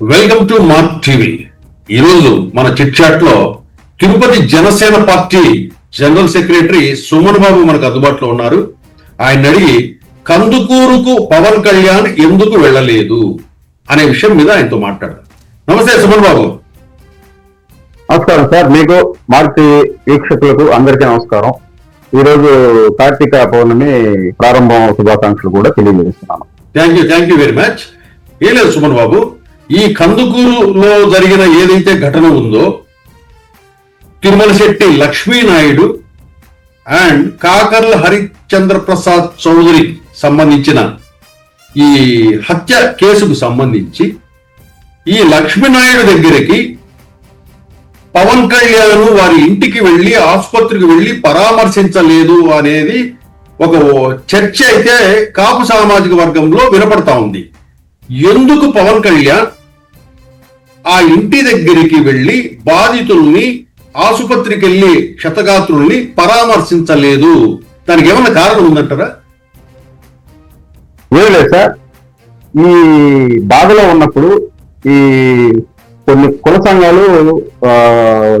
Welcome to mark TV. ఈరోజు మన chit chat లో Tirupati Janasena party general secretary Suman Babu మనకు అందుబాటులో ఉన్నారు. ఆయన అడిగి కందుకూరుకు పవన్ కళ్యాణ్ ఎందుకు వెళ్ళలేదు అనే విషయం మీద ఆయనతో మాట్లాడారు. నమస్తే సుమన్ బాబు. నమస్కారం సార్. మీకు మార్క్ టీవీ వీక్షకులకు అందరికీ నమస్కారం. ఈరోజు కార్తీక పౌర్ణమి ప్రారంభం శుభాకాంక్షలు కూడా తెలియజేస్తున్నాను. Thank you very much. ఏం లేదు సుమన్ బాబు, ఈ కందుకూరులో జరిగిన ఏదైతే ఘటన ఉందో తిరుమల శెట్టి లక్ష్మీనాయుడు అండ్ కాకర్ల హరిచంద్ర ప్రసాద్ చౌదరి సంబంధించిన ఈ హత్య కేసుకు సంబంధించి ఈ లక్ష్మీనాయుడు దగ్గరికి పవన్ కళ్యాణ్ వారి ఇంటికి వెళ్లి ఆసుపత్రికి వెళ్లి పరామర్శించలేదు అనేది ఒక చర్చ అయితే కాపు సామాజిక వర్గంలో వినపడతా ఉంది. ఎందుకు పవన్ కళ్యాణ్ ఆ ఇంటి దగ్గరికి వెళ్లి బాధితుల్ని ఆసుపత్రికి వెళ్లి క్షతగాత్రుల్ని పరామర్శించలేదు? దానికి ఏమన్నా కారణం ఉందంటారా? ఏం లేదు సార్. ఈ బాధలో ఉన్నప్పుడు ఈ కొన్ని కుల సంఘాలు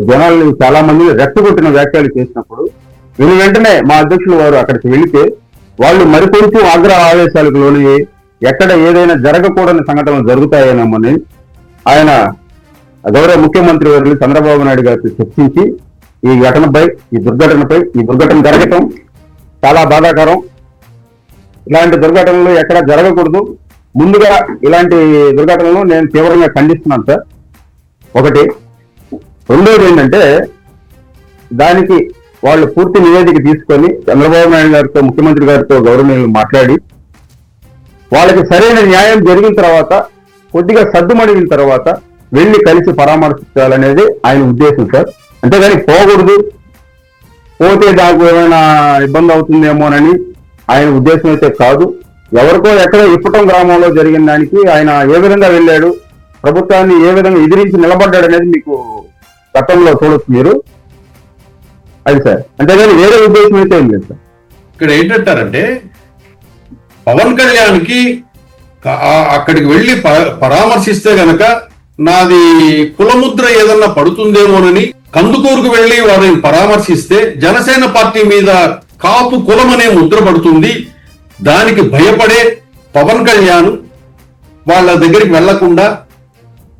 జనాల్ని చాలా మంది రెచ్చగొట్టిన వ్యాఖ్యలు చేసినప్పుడు వీళ్ళు వెంటనే మా అధ్యక్షులు వారు అక్కడికి వెళితే వాళ్ళు మరికొంచెం ఆగ్రహ ఆవేశాలకు లోని ఎక్కడ ఏదైనా జరగకూడని సంఘటనలు జరుగుతాయేమోని ఆయన గౌరవ ముఖ్యమంత్రి వర్యులు చంద్రబాబు నాయుడు గారితో చర్చించి ఈ దుర్ఘటన జరగటం చాలా బాధాకరం. ఇలాంటి దుర్ఘటనలు ఎక్కడ జరగకూడదు. ముందుగా ఇలాంటి దుర్ఘటనలు నేను తీవ్రంగా ఖండిస్తున్నాను సార్. ఒకటి. రెండోది ఏంటంటే దానికి వాళ్ళు పూర్తి నివేదిక తీసుకొని చంద్రబాబు నాయుడు గారితో ముఖ్యమంత్రి గారితో గౌరవనీయులు మాట్లాడి వాళ్ళకి సరైన న్యాయం జరిగిన తర్వాత కొద్దిగా సర్దుమణిగిన తర్వాత వెళ్లి కలిసి పరామర్శించాలనేది ఆయన ఉద్దేశం సార్. అంతేగాని పోకూడదు, పోతే నాకు ఏమైనా ఇబ్బంది అవుతుందేమోనని ఆయన ఉద్దేశం అయితే కాదు. ఎవరికో ఎక్కడో ఇప్పటం గ్రామంలో జరిగిన దానికి ఆయన ఏ విధంగా వెళ్ళాడు, ప్రభుత్వాన్ని ఏ విధంగా ఎదిరించి నిలబడ్డాడు అనేది మీకు గతంలో చూడొచ్చు మీరు. అది సార్. అంతేగాని వేరే ఉద్దేశం అయితే ఏం లేదు సార్. ఇక్కడ ఏంటంటారంటే పవన్ కళ్యాణ్కి అక్కడికి వెళ్లి పరామర్శిస్తే గనక నాది కులముద్ర ఏదన్నా పడుతుందేమోనని కందుకూరుకు వెళ్లి వారిని పరామర్శిస్తే జనసేన పార్టీ మీద కాపు కులం అనే ముద్ర పడుతుంది, దానికి భయపడే పవన్ కళ్యాణ్ వాళ్ళ దగ్గరికి వెళ్లకుండా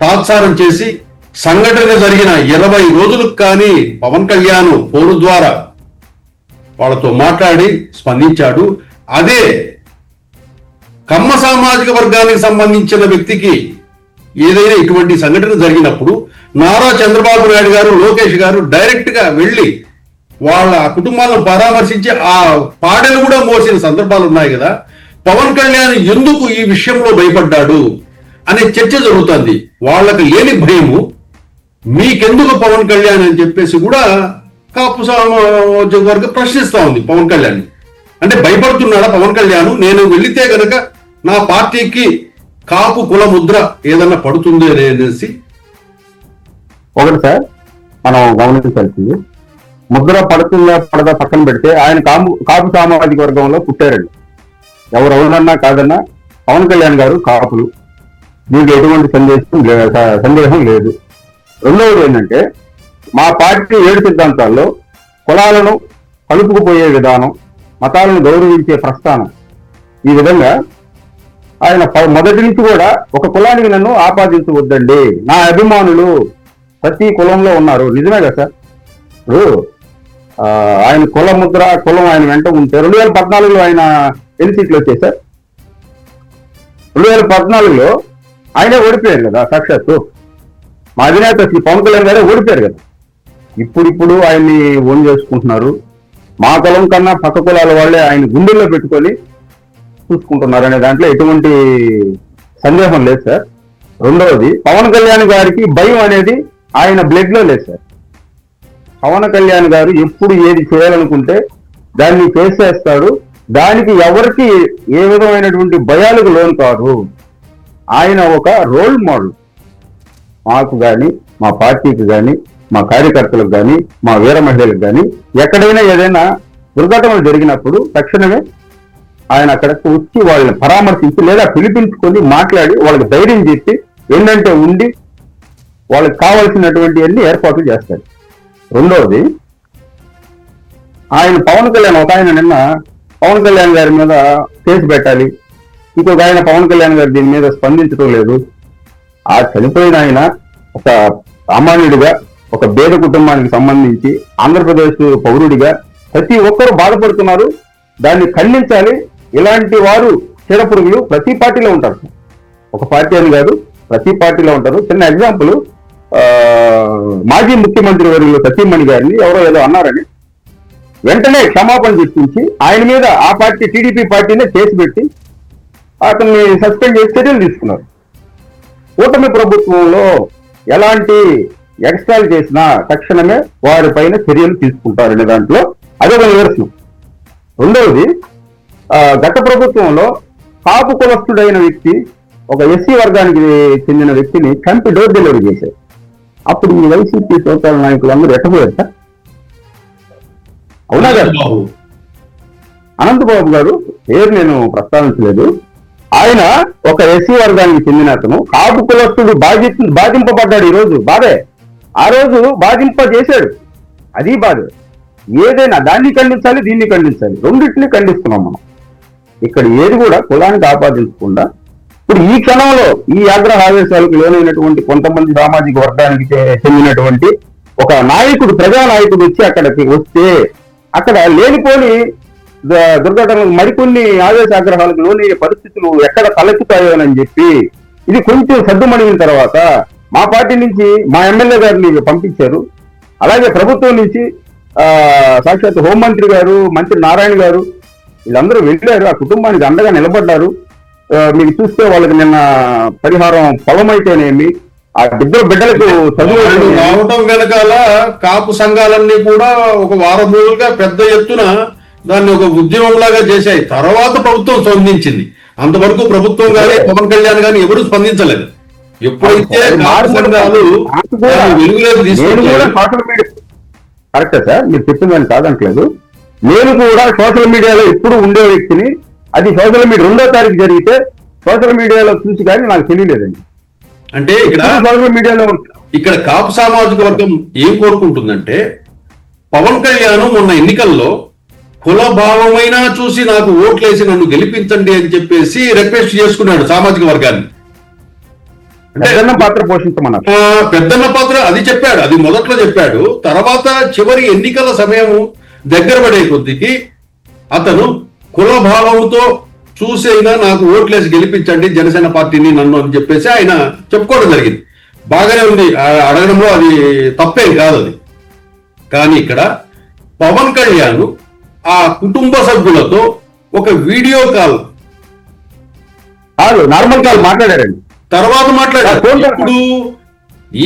తాత్సారం చేసి సంఘటన జరిగిన 20 రోజులకు కానీ పవన్ కళ్యాణ్ ఫోను ద్వారా వాళ్ళతో మాట్లాడి స్పందించాడు. అదే కమ్మ సామాజిక వర్గానికి సంబంధించిన వ్యక్తికి ఏదైనా ఇటువంటి సంఘటన జరిగినప్పుడు నారా చంద్రబాబు నాయుడు గారు, లోకేష్ గారు డైరెక్ట్ గా వెళ్లి వాళ్ళ కుటుంబాలను పరామర్శించి ఆ పాడెలు కూడా మోసిన సందర్భాలు ఉన్నాయి కదా. పవన్ కళ్యాణ్ ఎందుకు ఈ విషయంలో భయపడ్డాడు అనే చర్చ జరుగుతుంది. వాళ్ళకి లేని భయము మీకెందుకు పవన్ కళ్యాణ్ అని చెప్పేసి కూడా కాపు సామాజిక వర్గం ప్రశ్నిస్తా ఉంది పవన్ కళ్యాణ్. అంటే భయపడుతున్నాడా పవన్ కళ్యాణ్, నేను వెళితే గనక నా పార్టీకి కాపు కుల ముద్ర ఏదన్నా పడుతుంది అనేసి? ఒకటి సార్, మనం గమనించాల్సింది ముద్ర పడుతుందా పడదా పక్కన పెడితే ఆయన కాపు సామాజిక వర్గంలో పుట్టారండి. ఎవరు అవునన్నా కాదన్నా పవన్ కళ్యాణ్ గారు కాపులు, దీనికి ఎటువంటి సందేహం లేదు. రెండవది ఏంటంటే మా పార్టీ 7 సిద్ధాంతాల్లో కులాలను కలుపుకుపోయే విధానం, మతాలను గౌరవించే ప్రస్థానం, ఈ విధంగా ఆయన మొదటి నుంచి కూడా ఒక కులానికి నన్ను ఆపాదించవద్దండి, నా అభిమానులు ప్రతి కులంలో ఉన్నారు. నిజమే కదా సార్. ఇప్పుడు ఆయన కుల ముద్ర కులం ఆయన వెంట ఉంటే 2014లో ఆయన ఎన్ని సీట్లు వచ్చాయి సార్? 2014లో ఆయనే ఓడిపోయారు కదా సాక్షాత్తు. మా అధినేత శ్రీ పవన్ కళ్యాణ్ గారే ఓడిపోయారు కదా. ఇప్పుడు ఆయన్ని ఓన్ చేసుకుంటున్నారు. మా కులం కన్నా పక్క కులాల వాళ్ళే ఆయన గుండెల్లో పెట్టుకొని చూసుకుంటున్నారు అనే దాంట్లో ఎటువంటి సందేహం లేదు సార్. రెండవది, పవన్ కళ్యాణ్ గారికి భయం అనేది ఆయన బ్లడ్ లో లేదు సార్. పవన్ కళ్యాణ్ గారు ఎప్పుడు ఏది చేయాలనుకుంటే దాన్ని చేసేస్తాడు. దానికి ఎవరికి ఏ విధమైనటువంటి భయాలకు లోను కాదు. ఆయన ఒక రోల్ మోడల్ మాకు కానీ, మా పార్టీకి కానీ, మా కార్యకర్తలకు కానీ, మా వీర మహిళలకు కానీ ఎక్కడైనా ఏదైనా దుర్ఘటనలు జరిగినప్పుడు తక్షణమే ఆయన అక్కడికి వచ్చి వాళ్ళని పరామర్శించి లేదా పిలిపించుకొని మాట్లాడి వాళ్ళకి ధైర్యం చెప్పి ఏంటంటే ఉండి వాళ్ళకి కావాల్సినటువంటి అన్ని ఏర్పాట్లు చేస్తాడు. రెండవది, ఆయన పవన్ కళ్యాణ్, ఒక ఆయన నిన్న పవన్ కళ్యాణ్ గారి మీద కేసు పెట్టాలి, ఇంకొక ఆయన పవన్ కళ్యాణ్ గారు దీని మీద స్పందించడం లేదు. ఆ చనిపోయిన ఆయన ఒక సామాన్యుడిగా, ఒక పేద కుటుంబానికి సంబంధించి ఆంధ్రప్రదేశ్ పౌరుడిగా ప్రతి ఒక్కరూ బాధపడుతున్నారు. దాన్ని ఖండించాలి. ఇలాంటి వారు చీడపురుగులు ప్రతి పార్టీలో ఉంటారు. ఒక పార్టీ అని కాదు, ప్రతి పార్టీలో ఉంటారు. చిన్న ఎగ్జాంపుల్, మాజీ ముఖ్యమంత్రి వర్యులు సతీమణి గారిని ఎవరో ఏదో అన్నారని వెంటనే క్షమాపణ చెప్పించి ఆయన మీద ఆ పార్టీ టీడీపీ పార్టీనే కేసు పెట్టి అతన్ని సస్పెండ్ చేసి చర్యలు తీసుకున్నారు. కూటమి ప్రభుత్వంలో ఎలాంటి ఎక్స్ట్రాలు చేసినా తక్షణమే వారిపైన చర్యలు తీసుకుంటారనే దాంట్లో అదొక నిదర్శనం. రెండవది, గత ప్రభుత్వంలో కాపు కులస్తుడైన వ్యక్తి, ఒక ఎస్సీ వర్గానికి చెందిన వ్యక్తిని చంపి డోర్ డెలివరీ చేశారు. అప్పుడు ఈ వైసీపీ సోకాల నాయకులు అందరూ ఎట్టపోయారట? అవునా గారు? అనంతబాబు గారు పేరు నేను ప్రస్తావించలేదు. ఆయన ఒక ఎస్సీ వర్గానికి చెందిన అతను, కాపు కులస్తుడు బాధింపబడ్డాడు. ఈ రోజు బాధే, ఆ రోజు బాధింపజేశాడు, అది బాధ. ఏదైనా దాన్ని ఖండించాలి, దీన్ని ఖండించాలి, రెండింటిని ఖండిస్తున్నాం మనం. ఇక్కడ ఏది కూడా కులానికి ఆపాదించకుండా ఇప్పుడు ఈ క్షణంలో ఈ ఆగ్రహ ఆవేశాలకు లోనైనటువంటి కొంతమంది సామాజిక వర్గానికి చెందినటువంటి ఒక నాయకుడు, ప్రజానాయకుడు వచ్చి అక్కడికి వస్తే అక్కడ లేనిపోని దుర్ఘటనలు, మరికొన్ని ఆవేశాగ్రహాలకు లోని పరిస్థితులు ఎక్కడ తలెత్తుతాయోనని చెప్పి ఇది కొంచెం సద్దుమణిగిన తర్వాత మా పార్టీ నుంచి మా ఎమ్మెల్యే గారిని పంపించారు. అలాగే ప్రభుత్వం నుంచి సాక్షాత్ హోంమంత్రి గారు, మంత్రి నారాయణ గారు, వీళ్ళందరూ వెళ్ళారు, ఆ కుటుంబానికి అండగా నిలబడ్డారు. మీకు చూస్తే వాళ్ళకి నిన్న పరిహారం పొలమైతేనేమి, ఆ బిడ్డలకు చదువు రావటం వెనకాల కాపు సంఘాలన్నీ కూడా ఒక వారం రోజులుగా పెద్ద ఎత్తున దాన్ని ఒక ఉద్యమంలాగా చేశాయి. తర్వాత ప్రభుత్వం స్పందించింది. అంతవరకు ప్రభుత్వం కానీ పవన్ కళ్యాణ్ కానీ ఎవరు స్పందించలేదు. ఎప్పుడైతే కాపు సంఘాలు వెలుగులోకి తీసుకొచ్చారు. కరెక్టే సార్, మీరు చెప్పిందని కాదంటలేదు. నేను కూడా సోషల్ మీడియాలో ఎప్పుడు ఉండే వ్యక్తిని. అది సోషల్ మీడియా 2వ తారీఖు జరిగితే సోషల్ మీడియాలో చూసి కానీ నాకు తెలియలేదండి. అంటే సోషల్ మీడియాలో ఇక్కడ కాపు సామాజిక వర్గం ఏం కోరుకుంటుందంటే, పవన్ కళ్యాణ్ మొన్న ఎన్నికల్లో కుల భావమైనా చూసి నాకు ఓట్లేసి నన్ను గెలిపించండి అని చెప్పేసి రిక్వెస్ట్ చేసుకున్నాడు సామాజిక వర్గాన్ని. పెద్దన్న పాత్ర పోషించమన్నారు. పెద్దన్న పాత్ర అది చెప్పాడు, అది మొదట్లో చెప్పాడు. తర్వాత చివరి ఎన్నికల సమయం దగ్గర పడే కొద్దికి అతను కుల భావంతో చూసైనా నాకు ఓట్లేసి గెలిపించండి జనసేన పార్టీని నన్ను అని చెప్పేసి ఆయన చెప్పుకోవడం జరిగింది. బాగానే ఉంది, అడగడంలో అది తప్పేం కాదు అది. కానీ ఇక్కడ పవన్ కళ్యాణ్ ఆ కుటుంబ సభ్యులతో ఒక వీడియో కాల్, నార్మల్ కాల్ మాట్లాడారండి. తర్వాత మాట్లాడారు. ఇప్పుడు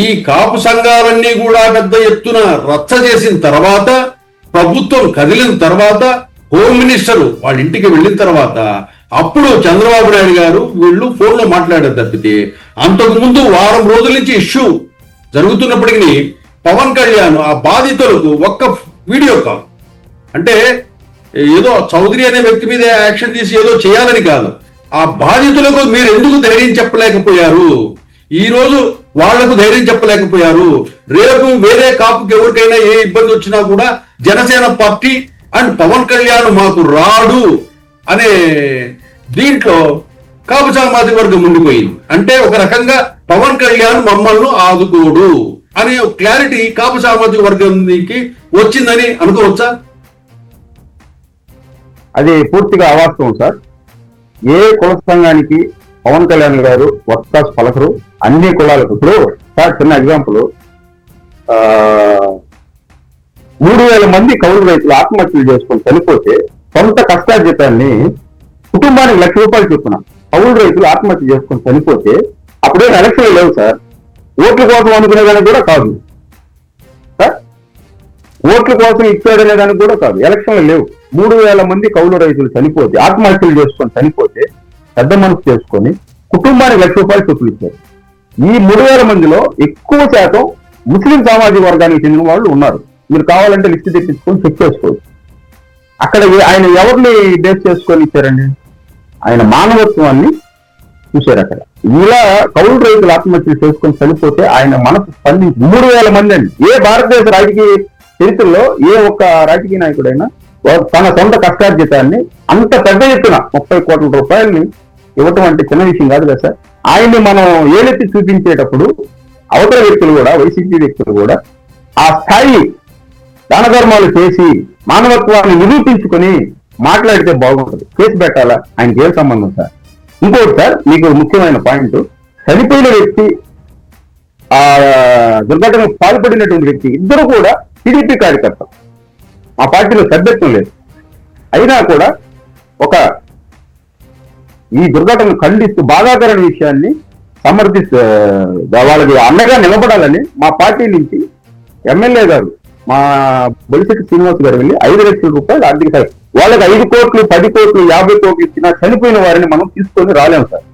ఈ కాపు సంఘాలన్నీ కూడా పెద్ద ఎత్తున రచ్చ చేసిన తర్వాత, ప్రభుత్వం కదిలిన తర్వాత, హోమ్ మినిస్టర్ వాళ్ళ ఇంటికి వెళ్ళిన తర్వాత అప్పుడు చంద్రబాబు నాయుడు గారు వీళ్ళు ఫోన్లో మాట్లాడారు తప్పితే, అంతకు ముందు వారం రోజుల నుంచి ఇష్యూ జరుగుతున్నప్పటికీ పవన్ కళ్యాణ్ ఆ బాధితులకు ఒక్క వీడియో కాల్, అంటే ఏదో చౌదరి అనే వ్యక్తి మీద యాక్షన్ తీసి ఏదో చేయాలని కాదు, ఆ బాధితులకు మీరు ఎందుకు ధైర్యం చెప్పలేకపోయారు, ఈ రోజు వాళ్లకు ధైర్యం చెప్పలేకపోయారు, రేపు వేరే కాపుకి ఎవరికైనా ఏ ఇబ్బంది వచ్చినా కూడా జనసేన పార్టీ అండ్ పవన్ కళ్యాణ్ మాకు రాడు అనే దీంట్లో కాపు సామాజిక వర్గం ఉండిపోయింది. అంటే ఒక రకంగా పవన్ కళ్యాణ్ మమ్మల్ని ఆదుకోడు అనే క్లారిటీ కాపు సామాజిక వర్గానికి వచ్చిందని అనుకోవచ్చా? అది పూర్తిగా అవాస్తవం సార్. ఏ కుల సంఘానికి పవన్ కళ్యాణ్ గారు వత్తాసు పలకరు, అన్ని కులాలకు. ఇప్పుడు సార్ చిన్న ఎగ్జాంపుల్, 3,000 మంది కౌలు రైతులు ఆత్మహత్యలు చేసుకొని చనిపోతే సొంత కష్టార్జితాన్ని కుటుంబానికి ₹1,00,000 చొప్పున కౌలు రైతులు ఆత్మహత్య చేసుకొని చనిపోతే అప్పుడేం ఎలక్షన్లు లేవు సార్. ఓట్ల కోసం అనుకునేదానికి కూడా కాదు సార్, ఓట్ల కోసం ఇచ్చాడనే దానికి కూడా కాదు, ఎలక్షన్లు లేవు. 3,000 మంది కౌలు రైతులు చనిపోతే, ఆత్మహత్యలు చేసుకొని చనిపోతే పెద్ద మనసు చేసుకొని కుటుంబానికి ₹1,00,000 చొప్పులు ఇచ్చారు. ఈ 3,000 మందిలో ఎక్కువ శాతం ముస్లిం సామాజిక వర్గానికి చెందిన వాళ్ళు ఉన్నారు. మీరు కావాలంటే లిస్ట్ తెప్పించుకొని చెక్ చేసుకోవచ్చు. అక్కడ ఆయన ఎవరిని బేస్ చేసుకొని ఇచ్చారండి? ఆయన మానవత్వాన్ని చూశారు అక్కడ. ఇలా కౌలు రైతులు ఆత్మహత్యలు చేసుకొని చనిపోతే ఆయన మనసు స్పందించి 3,000 మంది అండి. ఏ భారతదేశ రాజకీయ చరిత్రలో ఏ ఒక్క రాజకీయ నాయకుడైనా తన సొంత కష్టార్జితాన్ని అంత పెద్ద ఎత్తున 30 కోట్ల రూపాయలని ఇవ్వటం అంటే చిన్న విషయం కాదు కదా సార్. ఆయన్ని మనం ఏలెత్తి చూపించేటప్పుడు అవతల వ్యక్తులు కూడా, వైసీపీ వ్యక్తులు కూడా ఆ స్థాయి దాన ధర్మాలు చేసి మానవత్వాన్ని నిరూపించుకొని మాట్లాడితే బాగుంటుంది. కేసు పెట్టాలా? ఆయనకి ఏం సంబంధం సార్? ఇంకోటి సార్, మీకు ముఖ్యమైన పాయింట్, చనిపోయిన వ్యక్తి, ఆ దుర్ఘటనకు పాల్పడినటువంటి వ్యక్తి ఇద్దరు కూడా టీడీపీ కార్యకర్త, ఆ పార్టీలో సభ్యత్వం లేదు. అయినా కూడా ఒక ఈ దుర్ఘటనను ఖండిస్తూ బాధాకరమైన విషయాన్ని సమర్థిస్తూ వాళ్ళకి అండగా నిలబడాలని మా పార్టీ నుంచి ఎమ్మెల్యే గారు, మా బొలిశెట్టి శ్రీనివాస్ గారు వెళ్ళి 5 లక్షల రూపాయలు ఆర్థిక సాయం, వాళ్ళకి 5 కోట్లు 10 కోట్లు 50 కోట్లు ఇచ్చినా చనిపోయిన వారిని మనం తీసుకొని రాలేము సార్.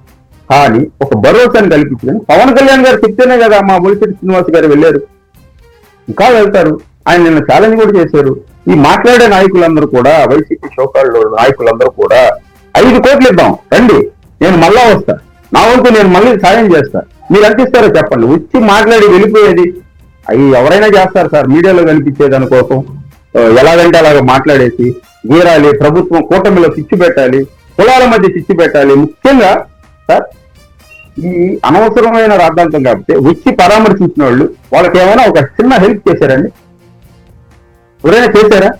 కానీ ఒక భరోసాను కల్పించుకొని పవన్ కళ్యాణ్ గారు చెప్తేనే కదా మా బొలిశెట్టి శ్రీనివాస్ గారు వెళ్ళారు, ఇంకా వెళ్తారు. ఆయన నిన్న ఛాలెంజ్ కూడా చేశారు. ఈ మాట్లాడే నాయకులందరూ కూడా, వైసీపీ షోకాళ్ళు నాయకులందరూ కూడా 5 కోట్లు ఇద్దాం రండి, నేను మళ్ళా వస్తా, నా వంతు నేను మళ్ళీ సాయం చేస్తా, మీరు ఎంత ఇస్తారో చెప్పండి. వచ్చి మాట్లాడి వెళ్ళిపోయేది అవి ఎవరైనా చేస్తారు సార్. మీడియాలో కనిపించే దానికోసం ఎలాగంటే అలాగ మాట్లాడేసి గీరాలి, ప్రభుత్వం కూటమిలో చిచ్చు పెట్టాలి, కులాల మధ్య చిచ్చు పెట్టాలి. ముఖ్యంగా సార్ ఈ అనవసరమైన రాద్ధాంతం కాబట్టి వచ్చి పరామర్శించిన వాళ్ళు వాళ్ళకి ఏమైనా ఒక చిన్న హెల్ప్ చేశారండి? ఎవరైనా చేశారా?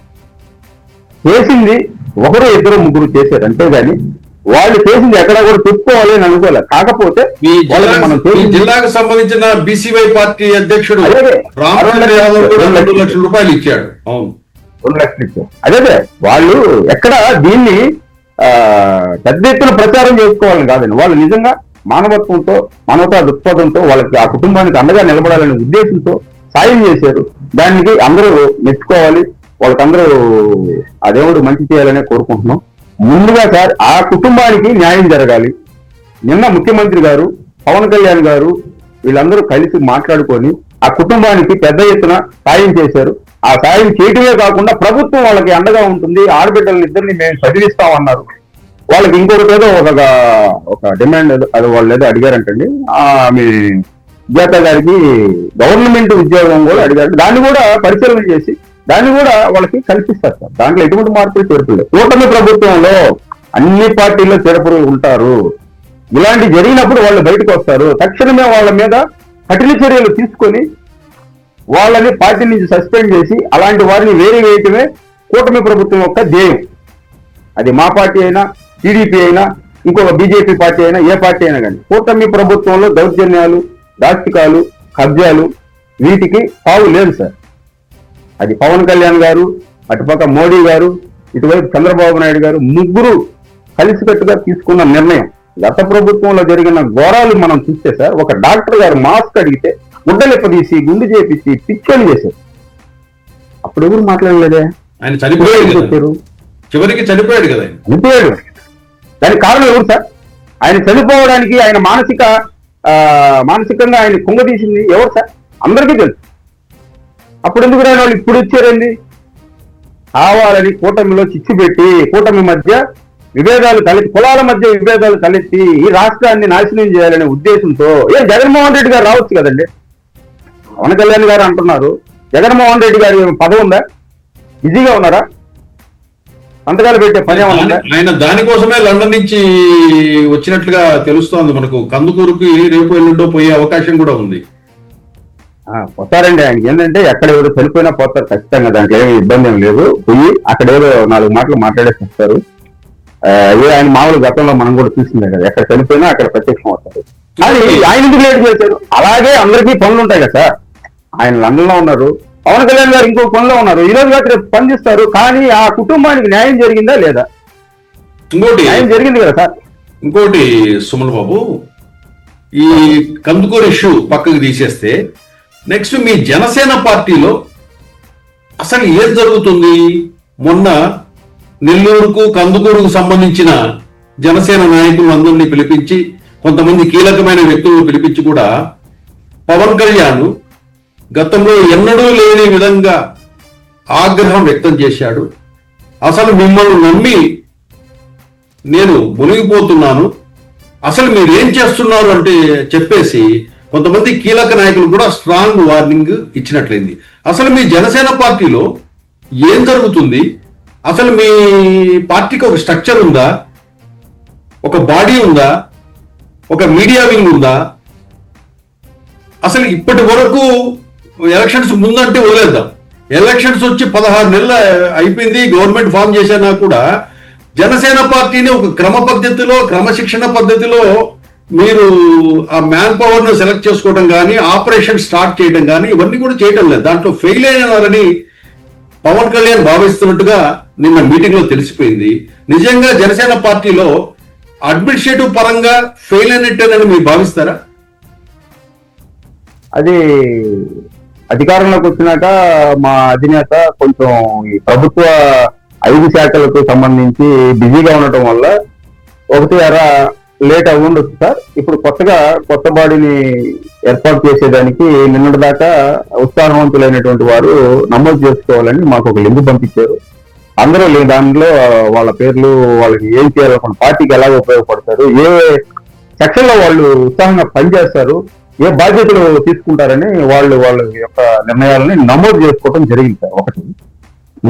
చేసింది ఒకరు ఇద్దరు ముగ్గురు చేశారు అంతేగాని వాళ్ళు చేసింది ఎక్కడ కూడా చెప్పుకోవాలి అని అనుకోలే. కాకపోతే జిల్లాకు సంబంధించిన బీసీవై పార్టీ అధ్యక్షుడు రామచంద్ర యాదవ్ 2 లక్షల రూపాయలు ఇచ్చాడు. అవును, 2 లక్షలు ఇచ్చాడు. అదే వాళ్ళు ఎక్కడ దీన్ని పెద్ద ఎత్తున ప్రచారం చేసుకోవాలని కాదండి, వాళ్ళు నిజంగా మానవత్వంతో, మానవతా దృక్పథంతో వాళ్ళకి ఆ కుటుంబానికి అండగా నిలబడాలనే ఉద్దేశంతో సాయం చేశారు. దానికి అందరూ మెచ్చుకోవాలి, వాళ్ళకందరూ ఆ దేవుడు మంచి చేయాలనే కోరుకుంటున్నాం. ముందుగా సార్ ఆ కుటుంబానికి న్యాయం జరగాలి. నిన్న ముఖ్యమంత్రి గారు, పవన్ కళ్యాణ్ గారు వీళ్ళందరూ కలిసి మాట్లాడుకొని ఆ కుటుంబానికి పెద్ద ఎత్తున సాయం చేశారు. ఆ సాయం చేయటమే కాకుండా ప్రభుత్వం వాళ్ళకి అండగా ఉంటుంది, ఆడబిడ్డలని ఇద్దరిని మేము చదివిస్తామన్నారు. వాళ్ళకి ఇంకొకటి ఏదో ఒక డిమాండ్ అది వాళ్ళు ఏదో అడిగారంటండి, ఆమె సుజాత గారికి గవర్నమెంట్ ఉద్యోగం కూడా అడిగారు. దాన్ని కూడా పరిశీలన చేసి దాన్ని కూడా వాళ్ళకి కల్పిస్తారు సార్. దాంట్లో ఎటువంటి మార్పులు చేర్పులేదు. కూటమి ప్రభుత్వంలో అన్ని పార్టీల్లో చేరపురులు ఉంటారు. ఇలాంటి జరిగినప్పుడు వాళ్ళు బయటకు వస్తారు. తక్షణమే వాళ్ళ మీద కఠిన చర్యలు తీసుకొని వాళ్ళని పార్టీ నుంచి సస్పెండ్ చేసి అలాంటి వారిని వేరే వేయటమే కూటమి ప్రభుత్వం యొక్క ధ్యేయం. అది మా పార్టీ అయినా, టీడీపీ అయినా, ఇంకొక బీజేపీ పార్టీ అయినా, ఏ పార్టీ అయినా కానీ కూటమి ప్రభుత్వంలో దౌర్జన్యాలు, దాష్టికాలు, కబ్జాలు వీటికి తావు లేదు సార్. అది పవన్ కళ్యాణ్ గారు, అటుపక్క మోడీ గారు, ఇటువైపు చంద్రబాబు నాయుడు గారు ముగ్గురు కలిసికట్టుగా తీసుకున్న నిర్ణయం. గత ప్రభుత్వంలో జరిగిన ఘోరాలు మనం చూస్తే సార్, ఒక డాక్టర్ గారు మాస్క్ అడిగితే గుడ్డలెప్ప తీసి గుండు చేపించి పిచ్చోని చేశారు. అప్పుడు ఎవరు మాట్లాడలేదే? ఆయన చనిపోయాడు, చివరికి చనిపోయాడు కదా. చనిపోయాడు. దానికి కారణం ఎవరు సార్? ఆయన చనిపోవడానికి ఆయన మానసికంగా ఆయన కుంగదీసింది ఎవరు సార్? అందరికీ తెలుసు. అప్పుడు ఎందుకు రాని వాళ్ళు ఇప్పుడు ఇచ్చారండి? కావాలని కూటమిలో చిచ్చు పెట్టి, కూటమి మధ్య విభేదాలు తలెత్తి, కులాల మధ్య విభేదాలు తలెత్తి ఈ రాష్ట్రాన్ని నాశనం చేయాలనే ఉద్దేశంతో జగన్మోహన్ రెడ్డి గారు రావచ్చు కదండి. పవన్ కళ్యాణ్ గారు అంటున్నారు, జగన్మోహన్ రెడ్డి గారి పదవి ఉందా? బిజీగా ఉన్నారా? సంతకాలు పెట్టే పని ఏమన్నా? ఆయన దానికోసమే లండన్ నుంచి వచ్చినట్లుగా తెలుస్తోంది మనకు. కందుకూరుకి రేపు ఎల్లుండో పోయే అవకాశం కూడా ఉంది. పోతారండి. ఆయనకి ఏంటంటే ఎక్కడ ఎవరు చనిపోయినా పోతారు ఖచ్చితంగా, దాంట్లో ఏమి ఇబ్బంది ఏం లేదు. పోయి అక్కడ ఏదో 4 మాటలు మాట్లాడేసి వస్తారు. ఆయన మామూలు గతంలో మనం కూడా చూసిందే కదా, ఎక్కడ చనిపోయినా అక్కడ ప్రత్యక్షం అవుతారు. కానీ ఆయన ఎందుకు లేట్ చేశారు? అలాగే అందరికీ పనులు ఉంటాయి కదా సార్. ఆయన లండన్ లో ఉన్నారు, పవన్ కళ్యాణ్ గారు ఇంకో పనిలో ఉన్నారు. ఈ రోజు కాక రేపు పనిచేస్తారు. కానీ ఆ కుటుంబానికి న్యాయం జరిగిందా లేదా? ఇంకోటి న్యాయం జరిగింది కదా సార్. ఇంకోటి సుమన్ బాబు, ఈ కందుకూరు ఇష్యూ పక్కకు తీసేస్తే నెక్స్ట్ మీ జనసేన పార్టీలో అసలు ఏం జరుగుతుంది? మొన్న నెల్లూరుకు కందుకూరుకు సంబంధించిన జనసేన నాయకులందరినీ పిలిపించి, కొంతమంది కీలకమైన వ్యక్తులను పిలిపించి కూడా పవన్ కళ్యాణ్ గతంలో ఎన్నడూ లేని విధంగా ఆగ్రహం వ్యక్తం చేశాడు. అసలు మిమ్మల్ని నమ్మి నేను మునిగిపోతున్నాను, అసలు మీరు ఏం చేస్తున్నారు అంటే చెప్పేసి కొంతమంది కీలక నాయకులు కూడా స్ట్రాంగ్ వార్నింగ్ ఇచ్చినట్లయింది. అసలు మీ జనసేన పార్టీలో ఏం జరుగుతుంది? అసలు మీ పార్టీకి ఒక స్ట్రక్చర్ ఉందా? ఒక బాడీ ఉందా? ఒక మీడియా వింగ్ ఉందా? అసలు ఇప్పటి వరకు ఎలక్షన్స్ ముందంటే వదిలేద్దాం, ఎలక్షన్స్ వచ్చి 16 నెలలు అయిపోయింది, గవర్నమెంట్ ఫామ్ చేసినా కూడా జనసేన పార్టీని ఒక క్రమ పద్ధతిలో, క్రమశిక్షణ పద్ధతిలో మీరు ఆ మ్యాన్ పవర్ ను సెలెక్ట్ చేసుకోవడం కానీ, ఆపరేషన్ స్టార్ట్ చేయడం కానీ ఇవన్నీ కూడా చేయడం లేదు. దాంట్లో ఫెయిల్ అయినారని పవన్ కళ్యాణ్ భావిస్తున్నట్టుగా నిన్న మీటింగ్ లో తెలిసిపోయింది. నిజంగా జనసేన పార్టీలో అడ్మినిస్ట్రేటివ్ పరంగా ఫెయిల్ అయినట్టేనని మీరు భావిస్తారా? అది అధికారంలోకి వచ్చినాక మా అధినేత కొంచెం ఈ ప్రభుత్వ 5 శాఖలకు సంబంధించి బిజీగా ఉండటం వల్ల ఒకటి అర లేట్ అయి ఉండొచ్చు సార్. ఇప్పుడు కొత్త బాడీని ఏర్పాటు చేసేదానికి నిన్నటి దాకా ఉత్సాహవంతులైనటువంటి వారు నమోదు చేసుకోవాలని మాకు ఒక లింక్ పంపించారు. అందరూ దానిలో వాళ్ళ పేర్లు, వాళ్ళకి ఏం చేయాలనుకున్న, పార్టీకి ఎలాగ ఉపయోగపడతారు, ఏ సెక్షన్ లో వాళ్ళు ఉత్సాహంగా పనిచేస్తారు, ఏ బాధ్యతలు తీసుకుంటారని వాళ్ళ యొక్క నిర్ణయాలని నమోదు చేసుకోవడం జరిగింది సార్. ఒకటి,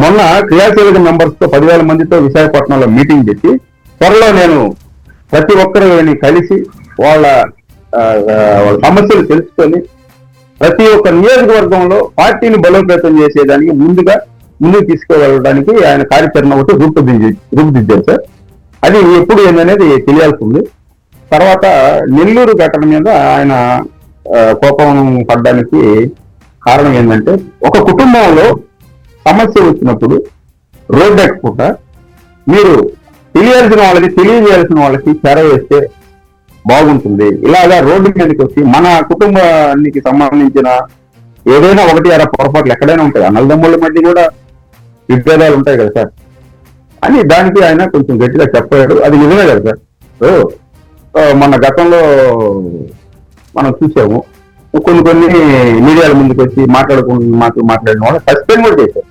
మొన్న క్రియాశీలక మెంబర్స్ తో 10,000 మందితో విశాఖపట్నంలో మీటింగ్ పెట్టి త్వరలో నేను ప్రతి ఒక్కరిని కలిసి వాళ్ళ సమస్యలు తెలుసుకొని ప్రతి ఒక్క నియోజకవర్గంలో పార్టీని బలోపేతం చేసేదానికి ముందుకు తీసుకువెళ్ళడానికి ఆయన కార్యాచరణ ఒకటి రూపుదిద్దారు సార్. అది ఎప్పుడు ఏందనేది తెలియాల్సి ఉంది. తర్వాత నెల్లూరు ఘటన మీద ఆయన కోపం పడడానికి కారణం ఏంటంటే, ఒక కుటుంబంలో సమస్య వచ్చినప్పుడు రోడ్డు ఎక్కకుండా మీరు తెలియజేయాల్సిన వాళ్ళకి చేరవేస్తే బాగుంటుంది. ఇలాగా రోడ్డు మీదకి వచ్చి మన కుటుంబానికి సంబంధించిన ఏదైనా ఒకటి అర పొరపాట్లు ఎక్కడైనా ఉంటాయి, అన్నదమ్ముల మధ్య కూడా విభేదాలు ఉంటాయి కదా సార్ అని దానికి ఆయన కొంచెం గట్టిగా చెప్పాడు. అది నిజమే కదా సార్. మన గతంలో మనం చూసాము, కొన్ని మీడియాల ముందుకు వచ్చి మాట్లాడిన వాళ్ళు సస్పెండ్ కూడా చేశారు.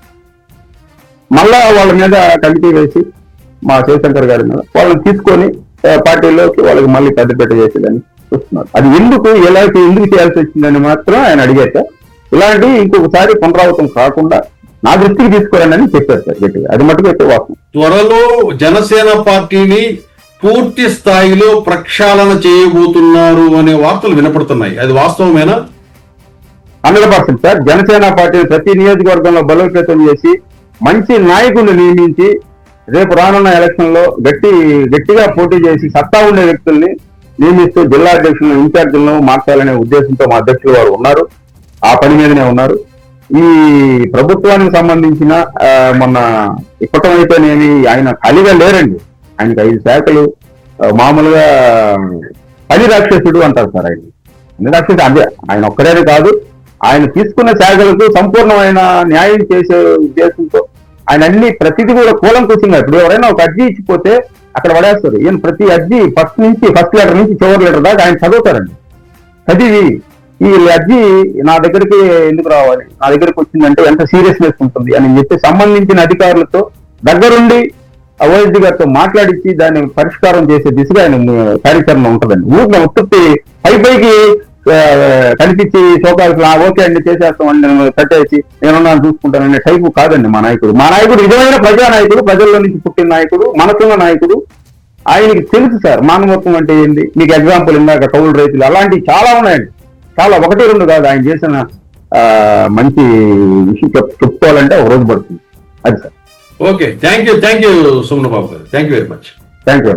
మళ్ళా వాళ్ళ మీద కమిటీ వేసి మా శివశంకర్ గారి మీద వాళ్ళని తీసుకొని పార్టీలోకి వాళ్ళకి మళ్ళీ పెద్దపేట చేసేదని చూస్తున్నారు. అది ఎందుకు చేయాల్సి వచ్చిందని మాత్రం ఆయన అడిగాక, ఇలాంటి ఇంకొకసారి పునరావృతం కాకుండా నా దృష్టికి తీసుకురండి అని చెప్పారు సార్ గట్టిగా. అది మటుకు అయితే వాస్తవం. త్వరలో జనసేన పార్టీని పూర్తి స్థాయిలో ప్రక్షాళన చేయబోతున్నారు అనే వార్తలు వినపడుతున్నాయి. అది వాస్తవమేనా? 100% సార్. జనసేన పార్టీని ప్రతి నియోజకవర్గంలో బలోపేతం చేసి మంచి నాయకులు నియమించి రేపు రానున్న ఎలక్షన్ లో గట్టిగా పోటీ చేసి సత్తా ఉండే వ్యక్తుల్ని నియమిస్తూ జిల్లా అధ్యక్షులను, ఇన్ఛార్జీలను మార్చాలనే ఉద్దేశంతో మా అధ్యక్షులు వారు ఉన్నారు. ఆ పని మీదనే ఉన్నారు. ఈ ప్రభుత్వానికి సంబంధించిన మొన్న ఇప్పటమైతేనేమి ఆయన ఖాళీగా లేరండి. ఆయనకి 5 శాఖలు, మామూలుగా పని రాక్షసుడు అంటారు సార్. ఆయన రాక్షసుడు అదే, ఆయన ఒక్కడే కాదు, ఆయన తీసుకున్న శాఖలకు సంపూర్ణమైన న్యాయం చేసే ఉద్దేశంతో ఆయన అన్ని ప్రతిదీ కూడా కూలంకుశంగా, ఇప్పుడు ఎవరైనా ఒక అర్జీ ఇచ్చిపోతే అక్కడ పడేస్తారు. ఈయన ప్రతి అర్జీ ఫస్ట్ లెటర్ నుంచి చివరి లెటర్ దాకా ఆయన చదువుతారండి. చదివి ఈ అర్జీ నా దగ్గరికి ఎందుకు రావాలి, నా దగ్గరికి వచ్చిందంటే ఎంత సీరియస్నెస్ ఉంటుంది అని చెప్పి సంబంధించిన అధికారులతో దగ్గరుండి ఓఎస్డీ గారితో మాట్లాడించి దాన్ని పరిష్కారం చేసే దిశగా ఆయన కార్యాచరణ ఉంటుందండి. ఊరిని ఉత్పత్తి పైకి కనిపించి శోకాలు ఓకే అండి చేసేస్తాం అండి కట్టేసి నేనున్నాను చూసుకుంటాననే టైపు కాదండి మా నాయకుడు. మా నాయకుడు నిజమైన ప్రజానాయకుడు, ప్రజల్లో నుంచి పుట్టిన నాయకుడు, మనసున్న నాయకుడు. ఆయనకి తెలుసు సార్ మానవత్వం అంటే ఏంటి. మీకు ఎగ్జాంపుల్ ఇందాక కౌలు రైతులు అలాంటివి చాలా ఉన్నాయండి, చాలా 1-2 కాదు. ఆయన చేసిన మంచి విషయం చెప్పుకోవాలంటే ఒక రోజు పడుతుంది. అది sir. Okay, thank you Suman Babu garu. Thank you very much. Thank you.